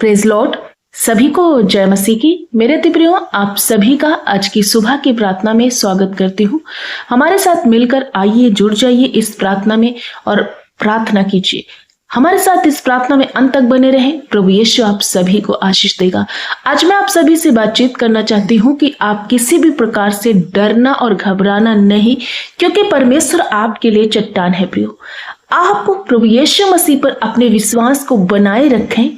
Praise Lord. सभी को जय मसीह की। मेरे प्रियो, आप सभी का आज की सुबह की प्रार्थना में स्वागत करती हूँ। हमारे साथ मिलकर आइए, जुड़ जाइए इस प्रार्थना में और प्रार्थना कीजिए। हमारे साथ इस प्रार्थना में अंत तक बने रहें। प्रभु यीशु आप सभी को आशीष देगा। आज मैं आप सभी से बातचीत करना चाहती हूँ कि आप किसी भी प्रकार से डरना और घबराना नहीं, क्योंकि परमेश्वर आपके लिए चट्टान है। प्रियो, आप प्रभु यीशु मसीह पर अपने विश्वास को बनाए रखें।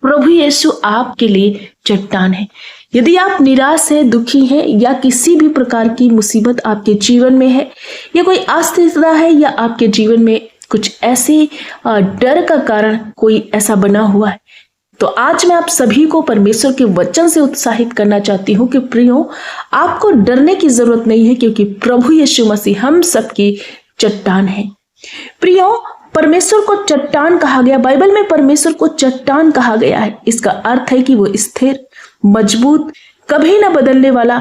प्रभु यीशु आपके लिए चट्टान है। यदि आप निराश है, दुखी है या किसी भी प्रकार की मुसीबत आपके जीवन में है या कोई अस्थिरता है या आपके जीवन में कुछ ऐसे डर का कारण कोई ऐसा बना हुआ है, तो आज मैं आप सभी को परमेश्वर के वचन से उत्साहित करना चाहती हूँ कि प्रियो, आपको डरने की जरूरत नहीं है, क्योंकि प्रभु यीशु मसीह हम सबकी चट्टान है। प्रियो, परमेश्वर को चट्टान कहा गया। बाइबल में परमेश्वर को चट्टान कहा गया है। इसका अर्थ है कि वो स्थिर, मजबूत, कभी ना बदलने वाला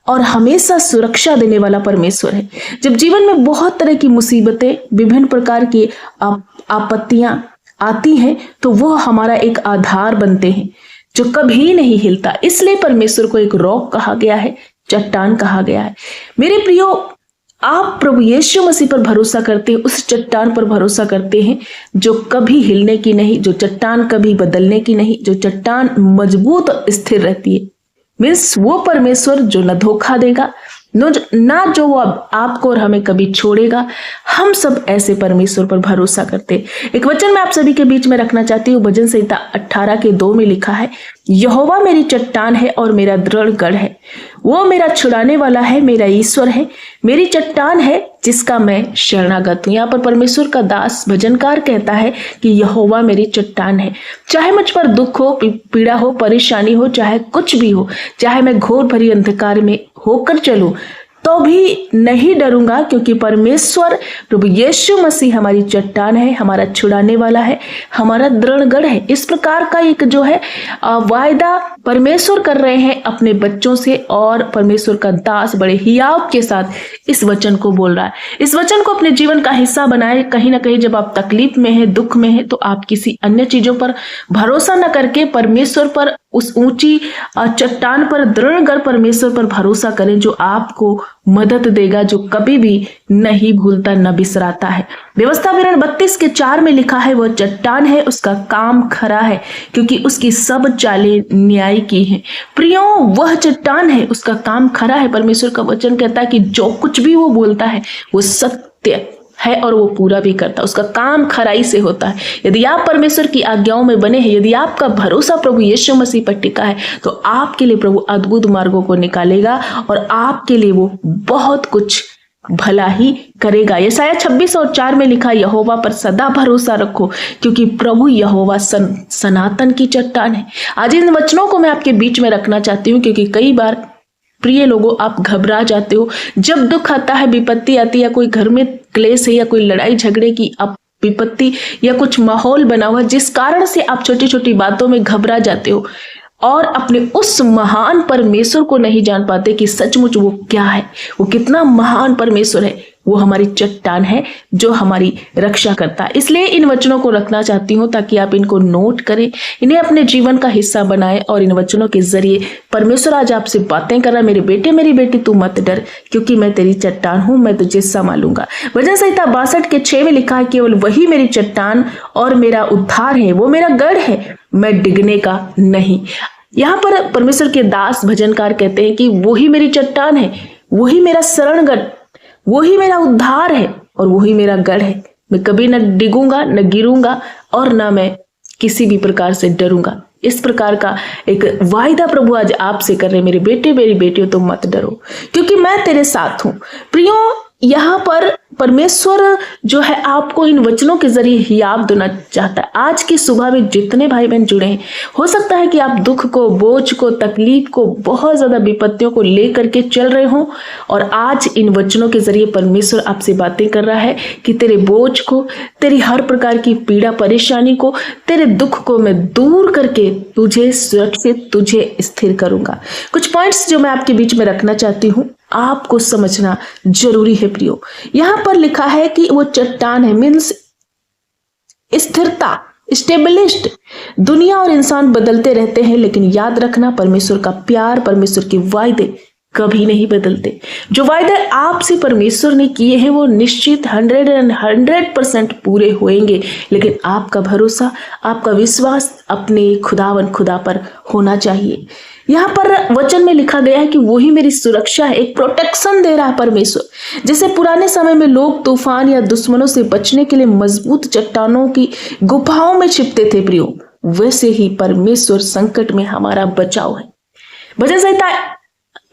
और हमेशा सुरक्षा देने वाला परमेश्वर है। जब जीवन में बहुत तरह की मुसीबतें, विभिन्न प्रकार की आपत्तियां आती हैं, तो वो हमारा एक आधार बनते हैं जो कभी नहीं हिलता। इसलिए परमेश्वर को एक रॉक कहा गया है, चट्टान कहा गया है। मेरे प्रियो, आप प्रभु यीशु मसीह पर भरोसा करते हैं, उस चट्टान पर भरोसा करते हैं जो कभी हिलने की नहीं, जो चट्टान कभी बदलने की नहीं, जो चट्टान मजबूत और स्थिर रहती है। मीन्स वो परमेश्वर जो न धोखा देगा, ना जो वो आपको और हमें कभी छोड़ेगा। हम सब ऐसे परमेश्वर पर भरोसा करते। एक वचन मैं आप सभी के बीच में रखना चाहती हूँ। भजन संहिता 18:2 में लिखा है, यहोवा मेरी चट्टान है और मेरा दृढ़ गढ़ है, वो मेरा छुड़ाने वाला है, मेरा ईश्वर है, मेरी चट्टान है जिसका मैं शरणागत हूं। यहाँ पर परमेश्वर का दास भजनकार कहता है कि यहोवा मेरी चट्टान है। चाहे मुझ पर दुख हो, पीड़ा हो, परेशानी हो, चाहे कुछ भी हो, चाहे मैं घोर भरी अंधकार में होकर चलूं, तो भी नहीं डरूंगा, क्योंकि परमेश्वर प्रभु यीशु मसीह हमारी चट्टान है, हमारा छुड़ाने वाला है, हमारा दृढ़ गढ़ है। इस प्रकार का एक जो है वायदा परमेश्वर कर रहे हैं अपने बच्चों से, और परमेश्वर का दास बड़े हियाव के साथ इस वचन को बोल रहा है। इस वचन को अपने जीवन का हिस्सा बनाए। कहीं ना कहीं जब आप तकलीफ में है, दुख में है, तो आप किसी अन्य चीजों पर भरोसा न करके परमेश्वर पर, उस ऊंची चट्टान पर, दृढ़ गढ़ परमेश्वर पर भरोसा करें, जो आपको मदद देगा, जो कभी भी नहीं भूलता, न बिसराता है। व्यवस्था विवरण 32:4 में लिखा है, वह चट्टान है, उसका काम खरा है, क्योंकि उसकी सब चालें न्याय की हैं। प्रियो, वह चट्टान है, उसका काम खरा है। परमेश्वर का वचन कहता है कि जो कुछ भी वो बोलता है वो सत्य है और वो पूरा भी करता है। उसका काम खराई से होता है। यदि आप परमेश्वर की आज्ञाओं में बने हैं, यदि आपका भरोसा प्रभु यीशु मसीह पर टिका है, तो आपके लिए प्रभु अद्भुत मार्गों को निकालेगा और आपके लिए वो बहुत कुछ भला ही करेगा। यशायाह 26:4 में लिखा, यहोवा पर सदा भरोसा रखो, क्योंकि प्रभु यहोवा सनातन की चट्टान है। आज इन वचनों को मैं आपके बीच में रखना चाहती हूँ, क्योंकि कई बार प्रिय लोगों, आप घबरा जाते हो। जब दुख आता है, विपत्ति आती है, या कोई घर में क्लेश है, या कोई लड़ाई झगड़े की विपत्ति, या कुछ माहौल बना हुआ जिस कारण से आप छोटी छोटी बातों में घबरा जाते हो और अपने उस महान परमेश्वर को नहीं जान पाते कि सचमुच वो क्या है, वो कितना महान परमेश्वर है। वो हमारी चट्टान है जो हमारी रक्षा करता है। इसलिए इन वचनों को रखना चाहती हूँ ताकि आप इनको नोट करें, इन्हें अपने जीवन का हिस्सा बनाएं, और इन वचनों के जरिए परमेश्वर आज आपसे बातें कर रहा है। मेरे बेटे, मेरी बेटी, तू मत डर, क्योंकि मैं तेरी चट्टान हूं, मैं तुझे संभालूंगा। भजन संहिता 62:6 में लिखा है, केवल वही मेरी चट्टान और मेरा उद्धार है, वो मेरा गढ़ है, मैं डिगने का नहीं। यहाँ पर परमेश्वर के दास भजनकार कहते हैं कि वही मेरी चट्टान है, वही मेरा शरणगढ़, वही मेरा उद्धार है और वही मेरा गढ़ है। मैं कभी न डिगूंगा, न गिरूंगा, और न मैं किसी भी प्रकार से डरूंगा। इस प्रकार का एक वायदा प्रभु आज आपसे कर रहे, मेरे बेटे, मेरी बेटियों, तुम मत डरो, क्योंकि मैं तेरे साथ हूं। प्रियो, यहाँ पर परमेश्वर जो है आपको इन वचनों के जरिए हियाव देना चाहता है। आज की सुबह में जितने भाई बहन जुड़े हैं, हो सकता है कि आप दुख को, बोझ को, तकलीफ को, बहुत ज्यादा विपत्तियों को लेकर के चल रहे हो, और आज इन वचनों के जरिए परमेश्वर आपसे बातें कर रहा है कि तेरे बोझ को, तेरी हर प्रकार की पीड़ा परेशानी को, तेरे दुख को मैं दूर करके तुझे सुरक्षित, तुझे स्थिर करूंगा। कुछ पॉइंट्स जो मैं आपके बीच में रखना चाहती हूँ, आपको समझना जरूरी है प्रियो। यहां पर लिखा है कि वो चट्टान है, मीन्स स्थिरता, स्टेबलिस्ट। दुनिया और इंसान बदलते रहते हैं, लेकिन याद रखना परमेश्वर का प्यार, परमेश्वर के वायदे कभी नहीं बदलते। जो वायदे आपसे परमेश्वर ने किए हैं वो निश्चित 100% पूरे होंगे, लेकिन आपका भरोसा, आपका विश्वास अपने खुदा पर होना चाहिए। यहाँ पर वचन में लिखा गया है कि वही मेरी सुरक्षा है, एक प्रोटेक्शन दे रहा है परमेश्वर। जैसे पुराने समय में लोग तूफान या दुश्मनों से बचने के लिए मजबूत चट्टानों की गुफाओं में छिपते थे प्रियो, वैसे ही परमेश्वर संकट में हमारा बचाव है। भजन संहिता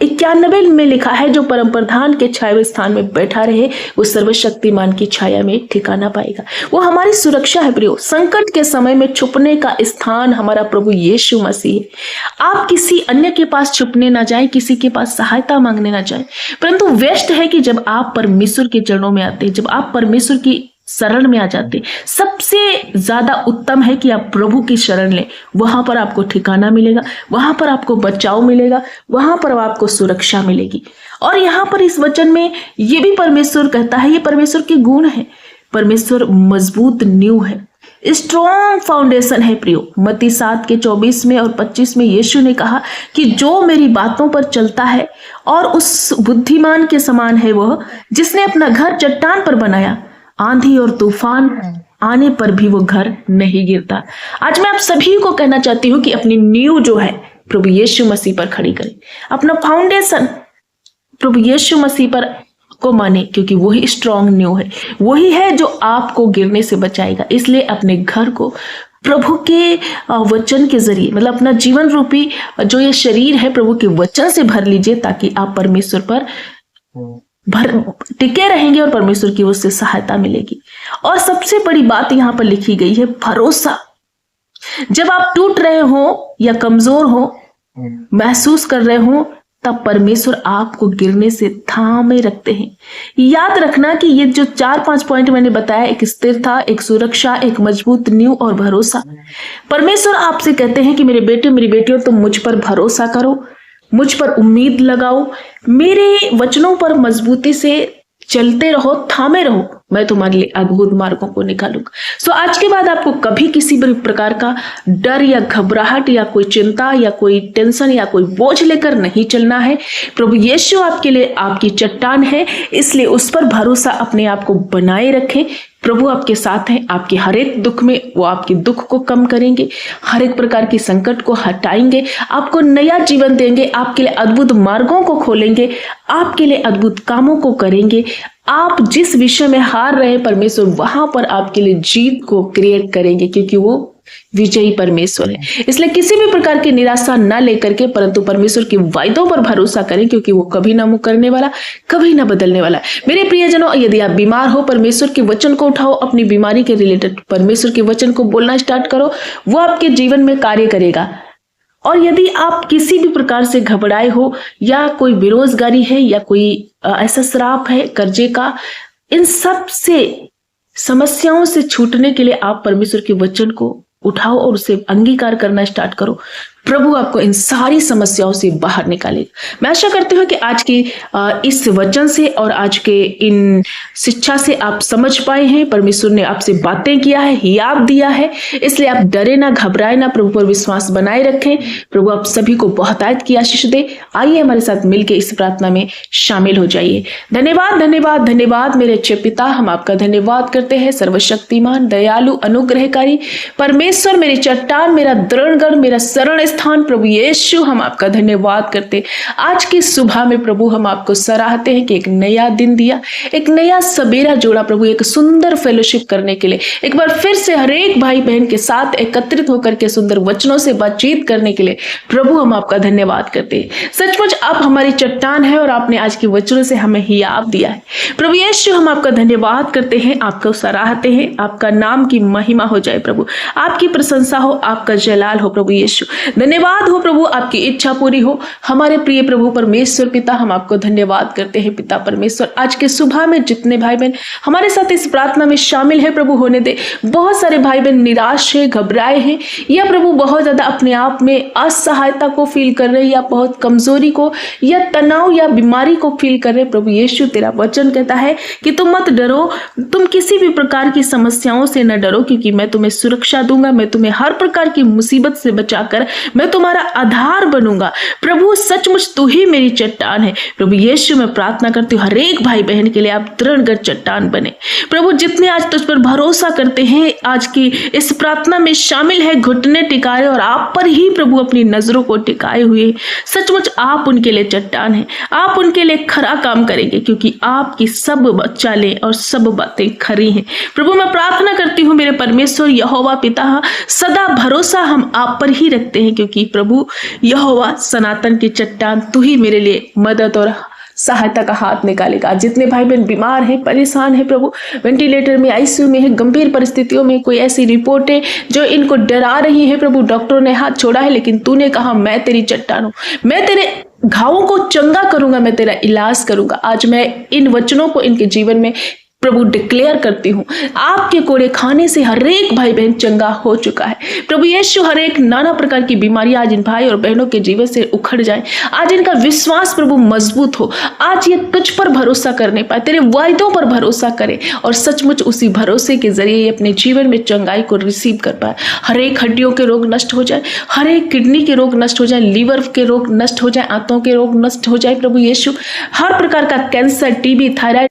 91 में लिखा है, जो परम प्रधान के छाए स्थान में बैठा रहे वो सर्वशक्तिमान की छाया में ठिकाना पाएगा। वो हमारी सुरक्षा है प्रियो। संकट के समय में छुपने का स्थान हमारा प्रभु यीशु मसीह है। आप किसी अन्य के पास छुपने ना जाएं, किसी के पास सहायता मांगने ना जाएं, परंतु व्यस्त है कि जब आप परमेश्वर के चरणों में आते हैं, जब आप परमेश्वर की शरण में आ जाते, सबसे ज्यादा उत्तम है कि आप प्रभु की शरण लें। वहां पर आपको ठिकाना मिलेगा, वहां पर आपको बचाव मिलेगा, वहां पर आपको सुरक्षा मिलेगी। और यहाँ पर इस वचन में ये भी परमेश्वर कहता है, ये परमेश्वर के गुण है। परमेश्वर मजबूत नींव है, स्ट्रॉन्ग फाउंडेशन है प्रियो। मत्ती 7 के 24 में और 25 में यीशु ने कहा कि जो मेरी बातों पर चलता है और उस बुद्धिमान के समान है वह, जिसने अपना घर चट्टान पर बनाया, आंधी और तूफान आने पर भी वो घर नहीं गिरता। आज मैं आप सभी को कहना चाहती हूँ कि अपनी नींव जो है प्रभु यीशु मसीह पर खड़ी करें। अपना फाउंडेशन प्रभु यीशु मसीह पर को माने, क्योंकि वही स्ट्रॉन्ग नींव है, वही है जो आपको गिरने से बचाएगा। इसलिए अपने घर को प्रभु के वचन के जरिए, मतलब अपना जीवन रूपी जो ये शरीर है प्रभु के वचन से भर लीजिए, ताकि आप परमेश्वर पर टिके रहेंगे और परमेश्वर की ओर से सहायता मिलेगी। और सबसे बड़ी बात यहाँ पर लिखी गई है, भरोसा। जब आप टूट रहे हो या कमजोर हो, महसूस कर रहे हो, तब परमेश्वर आपको गिरने से थामे रखते हैं। याद रखना कि ये जो 4-5 पॉइंट मैंने बताया, एक स्थिरता, एक सुरक्षा, एक मजबूत नींव और भरोसा। परमेश्वर आपसे कहते हैं कि मेरे बेटे, मेरी बेटियों, तुम मुझ पर भरोसा करो, मुझ पर उम्मीद लगाओ, मेरे वचनों पर मजबूती से चलते रहो, थामे रहो, मैं तुम्हारे लिए अद्भुत मार्गों को निकालूंगा। सो आज के बाद आपको कभी किसी भी प्रकार का डर या घबराहट या कोई चिंता या कोई टेंशन या कोई बोझ लेकर नहीं चलना है। प्रभु यीशु आपके लिए आपकी चट्टान है, इसलिए उस पर भरोसा अपने आप को बनाए रखें। प्रभु आपके साथ हैं, आपके हर एक दुख में वो आपके दुख को कम करेंगे, हर एक प्रकार की संकट को हटाएंगे, आपको नया जीवन देंगे, आपके लिए अद्भुत मार्गों को खोलेंगे, आपके लिए अद्भुत कामों को करेंगे। आप जिस विषय में हार रहे परमेश्वर वहां पर आपके लिए जीत को क्रिएट करेंगे, क्योंकि वो विजयी परमेश्वर है। इसलिए किसी भी प्रकार की निराशा न लेकर के, परंतु परमेश्वर के वायदों पर भरोसा करें, क्योंकि वो कभी ना मुकरने वाला, कभी ना बदलने वाला। मेरे प्रियजनों, यदि आप बीमार हो, परमेश्वर के वचन को उठाओ, अपनी बीमारी के रिलेटेड परमेश्वर के वचन को बोलना स्टार्ट करो, वो आपके जीवन में कार्य करेगा। और यदि आप किसी भी प्रकार से घबराए हो, या कोई बेरोजगारी है, या कोई ऐसा श्राप है कर्जे का, इन सब से समस्याओं से छूटने के लिए आप परमेश्वर के वचन को उठाओ और उसे अंगीकार करना स्टार्ट करो। प्रभु आपको इन सारी समस्याओं से बाहर निकालेगा। मैं आशा करती हूँ कि आज की इस वचन से और आज के इन शिक्षा से आप समझ पाए हैं। परमेश्वर ने आपसे बातें किया है, हियाब दिया है, इसलिए आप डरे ना, घबराए ना, प्रभु पर विश्वास बनाए रखें। प्रभु आप सभी को बहुतायत की आशीष दे। आइए हमारे साथ मिलकर इस प्रार्थना में शामिल हो जाइए। धन्यवाद, धन्यवाद, धन्यवाद मेरे अच्छे पिता, हम आपका धन्यवाद करते हैं। सर्वशक्तिमान, दयालु, अनुग्रहकारी परमेश्वर, मेरी चट्टान, मेरा दृढ़गढ़, मेरा शरण स्थान प्रभु यीशु, हम आपका धन्यवाद करते। आज की सुबह में प्रभु हम आपको सराहते हैं कि एक नया दिन दिया, एक नया सवेरा जोड़ा प्रभु, एक सुंदर फेलोशिप करने के लिए, एक बार फिर से हर एक भाई बहन के साथ एकत्रित होकर के सुंदर वचनों से बातचीत करने के लिए प्रभु हम आपका धन्यवाद करते हैं। सचमुच आप हमारी चट्टान है और आपने आज के वचनों से हमें हियाब दिया है। प्रभु यीशु, हम आपका धन्यवाद करते हैं, आपको सराहते हैं। आपका नाम की महिमा हो जाए प्रभु, आपकी प्रशंसा हो, आपका जलाल हो प्रभु यीशु। धन्यवाद हो प्रभु, आपकी इच्छा पूरी हो। हमारे प्रिय प्रभु परमेश्वर पिता, हम आपको धन्यवाद करते हैं पिता परमेश्वर। आज के सुबह में जितने भाई बहन हमारे साथ इस प्रार्थना में शामिल है प्रभु, होने दे। बहुत सारे भाई बहन निराश है, घबराए हैं, या प्रभु बहुत ज्यादा अपने आप में असहायता को फील कर रहे हैं, या बहुत कमजोरी को या तनाव या बीमारी को फील कर रहे हैं। प्रभु यीशु, तेरा वचन कहता है कि तुम मत डरो, तुम किसी भी प्रकार की समस्याओं से न डरो, क्योंकि मैं तुम्हें सुरक्षा दूंगा, मैं तुम्हें हर प्रकार की मुसीबत से बचाकर मैं तुम्हारा आधार बनूंगा। प्रभु सचमुच तू ही मेरी चट्टान है। प्रभु यीशु, मैं प्रार्थना करती हूँ हर एक भाई बहन के लिए आप दृढ़ चट्टान बने। प्रभु जितने आज तुझ पर भरोसा करते हैं, आज की इस प्रार्थना में शामिल है, घुटने टिकाए और आप पर ही प्रभु अपनी नजरों को टिकाए हुए, सचमुच आप उनके लिए चट्टान है। आप उनके लिए खरा काम करेंगे, क्योंकि आपकी सब चालें और सब बातें खरी हैं। प्रभु मैं प्रार्थना करती हूँ मेरे परमेश्वर यहोवा पिता, सदा भरोसा हम आप पर ही रखते हैं, क्योंकि प्रभु यहोवा सनातन की चट्टान तू ही मेरे लिए मदद और सहायता का हाथ निकालेगा। जितने भाई बहन बीमार हैं, परेशान हैं प्रभु, वेंटिलेटर में, आईसीयू में है, गंभीर परिस्थितियों में, कोई ऐसी रिपोर्टें जो इनको डरा रही है प्रभु, डॉक्टरों ने हाथ छोड़ा है, लेकिन तूने कहा मैं तेरी चट्टान हूं, मैं तेरे घावों को चंगा करूंगा, मैं तेरा इलाज करूंगा। आज मैं इन वचनों को इनके जीवन में प्रभु डिक्लेयर करती हूँ, आपके कोड़े खाने से हर एक भाई बहन चंगा हो चुका है। प्रभु यीशु, हर एक नाना प्रकार की बीमारियां आज इन भाई और बहनों के जीवन से उखड़ जाए। आज इनका विश्वास प्रभु मजबूत हो, आज ये तुझ पर भरोसा करने पाए, तेरे वायदों पर भरोसा करे, और सचमुच उसी भरोसे के जरिए ये अपने जीवन में चंगाई को रिसीव कर पाए। हर एक हड्डियों के रोग नष्ट हो जाए, हर एक किडनी के रोग नष्ट हो जाए, लीवर के रोग नष्ट हो जाए, आंतों के रोग नष्ट हो जाए। प्रभु यीशु, हर प्रकार का कैंसर, टीबी, थायराइड,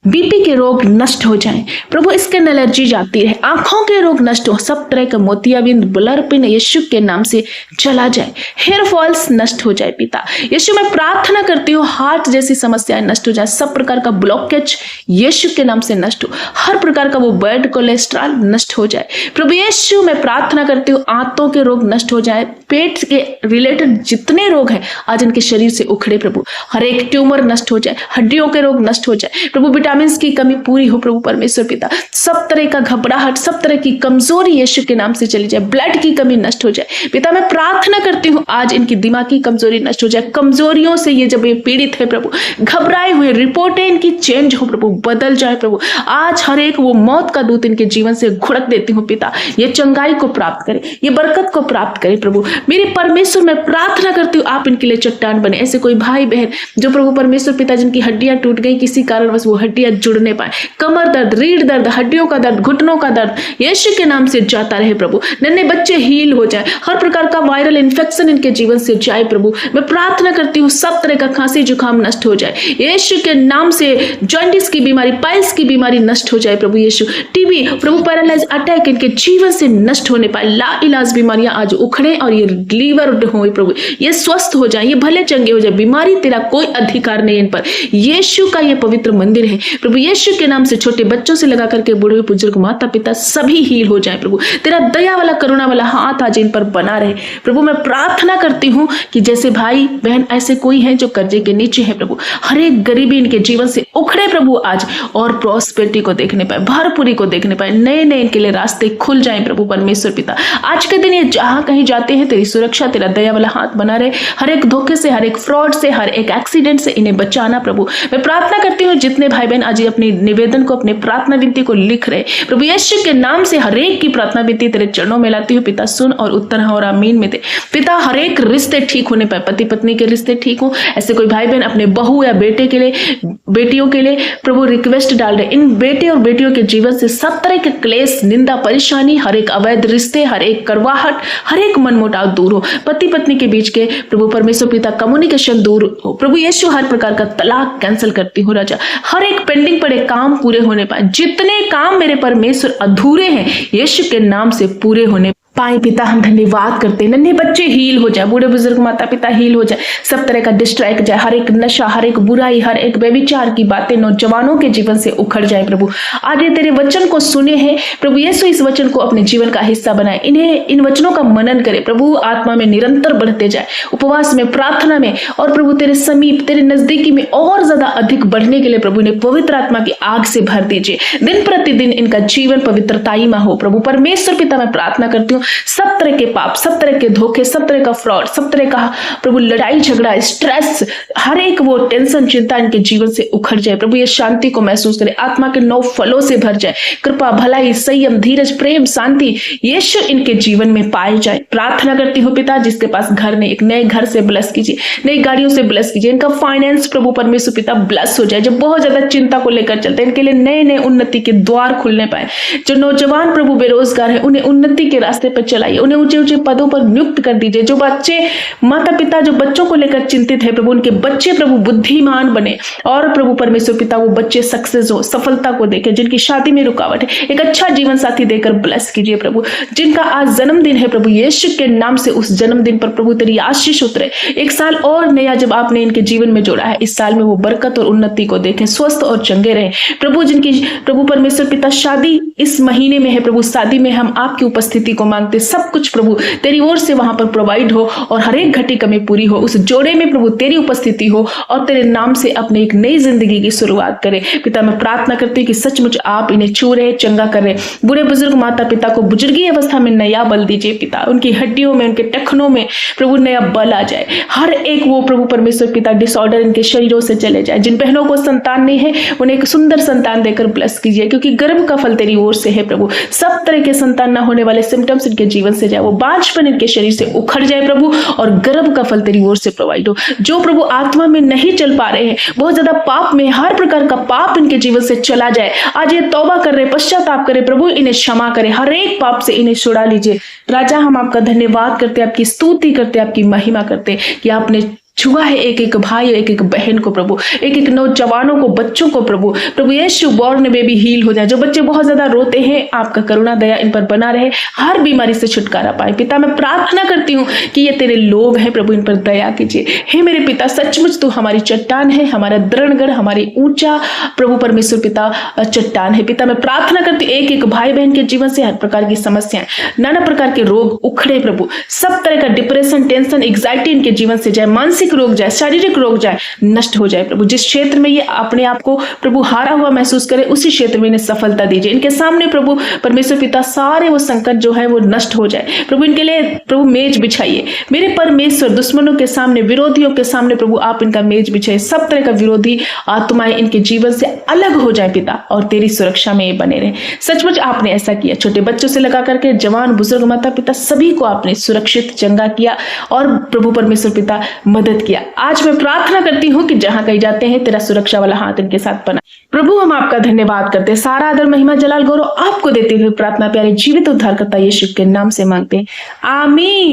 बीपी के रोग नष्ट हो जाएं। प्रभु स्किन एलर्जी जाती रहे, आंखों के रोग नष्ट हो, सब तरह का मोतियाबिंद, ब्लर पिन यीशु के नाम से चला जाए, हेयर फॉल्स नष्ट हो जाए। पिता यीशु, मैं प्रार्थना करती हूँ हार्ट जैसी समस्याएं नष्ट हो जाए, सब प्रकार का ब्लॉकेज यीशु के नाम से नष्ट हो, हर प्रकार का वो बैड कोलेस्ट्रॉल नष्ट हो जाए। प्रभु यीशु, मैं प्रार्थना करती हूँ आंतों के रोग नष्ट हो जाए, पेट के रिलेटेड जितने रोग हैं आज इनके शरीर से उखड़े प्रभु, हर एक ट्यूमर नष्ट हो जाए, हड्डियों के रोग नष्ट हो जाए प्रभु, विटामिन की कमी पूरी हो प्रभु परमेश्वर पिता, सब तरह का घबराहट, सब तरह की कमजोरी यीशु के नाम से चली जाए, ब्लड की कमी नष्ट हो जाए। पिता मैं प्रार्थना करती हूँ आज इनकी दिमागी कमजोरी नष्ट हो जाए, कमजोरियों से ये जब ये पीड़ित है प्रभु, घबराए हुए, रिपोर्टें इनकी चेंज हो प्रभु, बदल जाए प्रभु। आज हर एक वो मौत का दूत इनके जीवन से घुड़क देती हूँ पिता, ये चंगाई को प्राप्त करे, ये बरकत को प्राप्त करे प्रभु। मेरे परमेश्वर मैं प्रार्थना करती हूँ आप इनके लिए चट्टान बने। ऐसे कोई भाई बहन जो प्रभु परमेश्वर पिता जिनकी हड्डियां टूट गई, किसी कारणवश वो हड्डियां जुड़ने पाए, कमर दर्द, रीढ़ दर्द, हड्डियों का दर्द, घुटनों का दर्द यीशु के नाम से जाता रहे प्रभु। नन्हे बच्चे हील हो जाए, हर प्रकार का वायरल इन्फेक्शन इनके जीवन से जाए प्रभु। मैं प्रार्थना करती हूँ सब तरह का खांसी जुकाम नष्ट हो जाए यीशु के नाम से, जॉइंटिस की बीमारी, पाइल्स की बीमारी नष्ट हो जाए प्रभु यीशु। टीबी प्रभु, पैरालाइज अटैक इनके जीवन से नष्ट होने पाए, ला इलाज बीमारियां आज उखड़े और ये लीवर हो प्रभु, ये स्वस्थ हो जाए, ये भले चंगे हो जाए, बीमारी तेरा कोई अधिकार नहीं इन पर। यीशु का ये पवित्र मंदिर है प्रभु, यीशु के नाम से छोटे बच्चों से लगा करके बूढ़े बुजुर्ग, माता पिता सभी हील हो जाए प्रभु। तेरा दया वाला, करुणा वाला हाथ आज इन पर बना रहे प्रभु। मैं प्रार्थना करती हूँ कि जैसे भाई बहन ऐसे कोई है जो कर्जे के नीचे है प्रभु, हर एक गरीबी इनके जीवन से उखड़े प्रभु आज, और प्रॉस्पेरिटी को देखने पाए, भरपूरी को देखने पाए, नए नए इनके लिए रास्ते खुल जाए प्रभु परमेश्वर पिता। आज के दिन ये जहां कहीं जाते हैं तेरी सुरक्षा, तेरा दया वाला हाथ बना रहे, हर एक धोखे से, हर एक फ्रॉड से, हर एक एक्सीडेंट से इन्हें बचाना प्रभु। मैं प्रार्थना करती हूँ जितने भाई बहन आज अपनी निवेदन को, अपने प्रार्थना विनती को लिख रहे प्रभु यीशु के नाम से, हर एक की प्रार्थना विनती तेरे चरणों में लाती हूँ पिता, सुन और उत्तर और आमीन में दे पिता। हर एक रिश्ते ठीक होने पाए, पति पत्नी के रिश्ते ठीक हो। ऐसे कोई भाई बहन अपने बहू या बेटे के लिए, बेटियों के लिए प्रभु रिक्वेस्ट डाल रहे, इन बेटे और बेटियों के जीवन से सब तरह के क्लेश, निंदा, परेशानी, हर एक अवैध रिश्ते, हर एक करवाहट, हर एक मनमुटाव दूर हो, पति पत्नी के बीच के प्रभु परमेश्वर पिता कम्युनिकेशन दूर हो प्रभु यीशु। हर प्रकार का तलाक कैंसिल करती हूँ राजा, हर एक पेंडिंग पड़े काम पूरे होने पाए, जितने काम मेरे परमेश्वर अधूरे हैं यीशु के नाम से पूरे होने पाए पिता। हम धन्यवाद करते हैं, नन्हे बच्चे हील हो जाए, बूढ़े बुजुर्ग माता पिता हील हो जाए, सब तरह का डिस्ट्रैक्ट जाए, हर एक नशा, हर एक बुराई, हर एक व्यभिचार की बातें नौजवानों के जीवन से उखड़ जाए प्रभु। आज ये तेरे वचन को सुने हैं प्रभु यीशु, इस वचन को अपने जीवन का हिस्सा बनाए, इन्हें इन वचनों का मनन करे प्रभु, आत्मा में निरंतर बढ़ते जाए, उपवास में, प्रार्थना में, और प्रभु तेरे समीप, तेरे नजदीकी में और ज्यादा अधिक बढ़ने के लिए प्रभु ने पवित्र आत्मा की आग से भर दीजिए। दिन प्रतिदिन इनका जीवन पवित्रताई में हो प्रभु परमेश्वर पिता। मैं प्रार्थना करती हूँ सब तरह के पाप, सब तरह के धोखे, सब तरह का फ्रॉड, सब तरह का प्रभु लड़ाई झगड़ा, स्ट्रेस, हर एक वो टेंशन चिंता इनके जीवन से उखड़ जाए प्रभु। ये शांति को महसूस करे, आत्मा के 9 फलों से भर जाए, कृपा, भलाई, संयम, धीरज, प्रेम, शांति यीशु इनके जीवन में पाए जाए। प्रार्थना करती हूँ पिता, जिसके पास घर नहीं, एक नए घर से ब्लेस कीजिए, नई गाड़ियों से ब्लेस कीजिए, इनका फाइनेंस प्रभु परमेश्वर पिता ब्लेस हो जाए। जो बहुत ज्यादा चिंता को लेकर चलते हैं, इनके लिए नए नए उन्नति के द्वार खुलने पाए। जो नौजवान प्रभु बेरोजगार है, उन्हें उन्नति के रास्ते पर चलाइए, उन्हें ऊंचे ऊंचे पदों पर नियुक्त कर दीजिए। जो बच्चे, माता पिता जो बच्चों को लेकर चिंतित है प्रभु, उनके बच्चे प्रभु बुद्धिमान बने और प्रभु परमेश्वर पिता वो बच्चे सक्सेस हो, सफलता को देखे। जिनकी शादी में रुकावट है, एक अच्छा जीवन साथी देकर ब्लेस कीजिए प्रभु। जिनका आज जन्मदिन है प्रभु, यीशु के नाम से उस जन्मदिन पर प्रभु तेरी आशीष उतरे। एक साल और नया जब आपने इनके जीवन में जोड़ा है, इस साल में वो बरकत और उन्नति को देखें, स्वस्थ और चंगे रहे प्रभु। जिनकी प्रभु परमेश्वर पिता शादी इस महीने में है प्रभु, शादी में हम आपकी उपस्थिति को मांगते, सब कुछ प्रभु तेरी ओर से वहां पर प्रोवाइड हो और हर एक घटी कमी पूरी हो। उस जोड़े में प्रभु तेरी उपस्थिति हो और तेरे नाम से अपने एक नई जिंदगी की शुरुआत करे। पिता मैं प्रार्थना करती हूँ कि सचमुच आप इन्हें छू रहे, चंगा कर रहे। बूढ़े बुजुर्ग माता पिता को बुजुर्गी अवस्था में नया बल दीजिए पिता, उनकी हड्डियों में, उनके टखनों में प्रभु नया बल आ जाए। हर एक वो प्रभु परमेश्वर पिता डिसऑर्डर इनके शरीरों से चले जाए। जिन बहनों को संतान नहीं है, उन्हें एक सुंदर संतान देकर ब्लेस कीजिए, क्योंकि गर्भ का फल तेरी ओर से है प्रभु। सब तरह के संतान न होने वाले सिम्टम्स इनके जीवन से जाए, वो बांझपन इनके शरीर से उखड़ जाए प्रभु, और गर्भ का फल तेरी ओर से प्रोवाइड हो। जो प्रभु आत्मा में नहीं चल पा रहे हैं, बहुत ज्यादा पाप में, हर प्रकार का पाप इनके जीवन से चला जाए। आज ये तौबा कर रहे, पश्चाताप करे प्रभु, इन्हें क्षमा करे, हर एक पाप से इन्हें छुड़ा लीजिए। राजा हम आपका धन्यवाद करते, आपकी स्तुति करते, आपकी महिमा करते कि आपने छुआ है एक एक भाई, एक एक बहन को प्रभु, एक एक नौजवानों को, बच्चों को प्रभु। प्रभु यीशु बॉर्न बेबी हील हो जाए। जो बच्चे बहुत ज्यादा रोते हैं, आपका करुणा दया इन पर बना रहे, हर बीमारी से छुटकारा पाए। पिता मैं प्रार्थना करती हूँ कि ये तेरे लोग हैं प्रभु, इन पर दया कीजिए। हे मेरे पिता, सचमुच तू हमारी चट्टान है, हमारा दृढ़गढ़, हमारी ऊंचा प्रभु परमेश्वर पिता चट्टान है। पिता मैं प्रार्थना करती हूँ एक एक भाई बहन के जीवन से हर प्रकार की समस्याएं, नाना प्रकार के रोग उखड़े प्रभु, सब तरह का डिप्रेशन, टेंशन, एग्जाइटी इनके जीवन से जाए, मानसिक रोग जाए, शारीरिक रोग जाए, नष्ट हो जाए प्रभु। जिस क्षेत्र में ये अपने आप को प्रभु हारा हुआ महसूस करे, उसी क्षेत्र में इन्हें सफलता दीजिए। इनके सामने प्रभु परमेश्वर पिता सारे वो संकट जो है वो नष्ट हो जाए प्रभु। इनके लिए प्रभु मेज बिछाइए मेरे परमेश्वर, दुश्मनों के सामने, विरोधियों के सामने प्रभु आप इनका मेज बिछाइए। सब तरह का विरोधी आत्माएं इनके जीवन से अलग हो जाए पिता, और तेरी सुरक्षा में ये बने रहे। सचमुच आपने ऐसा किया, छोटे बच्चों से लगा करके जवान, बुजुर्ग, माता पिता सभी को आपने सुरक्षित, चंगा किया और प्रभु परमेश्वर पिता मदद किया। आज मैं प्रार्थना करती हूँ कि जहां कहीं जाते हैं तेरा सुरक्षा वाला हाथ इनके साथ बना। प्रभु हम आपका धन्यवाद करते हैं, सारा आदर, महिमा, जलाल, गौरव आपको देते हुए प्रार्थना प्यारे जीवित उद्धारकर्ता यीशु के नाम से मांगते हैं, आमीन।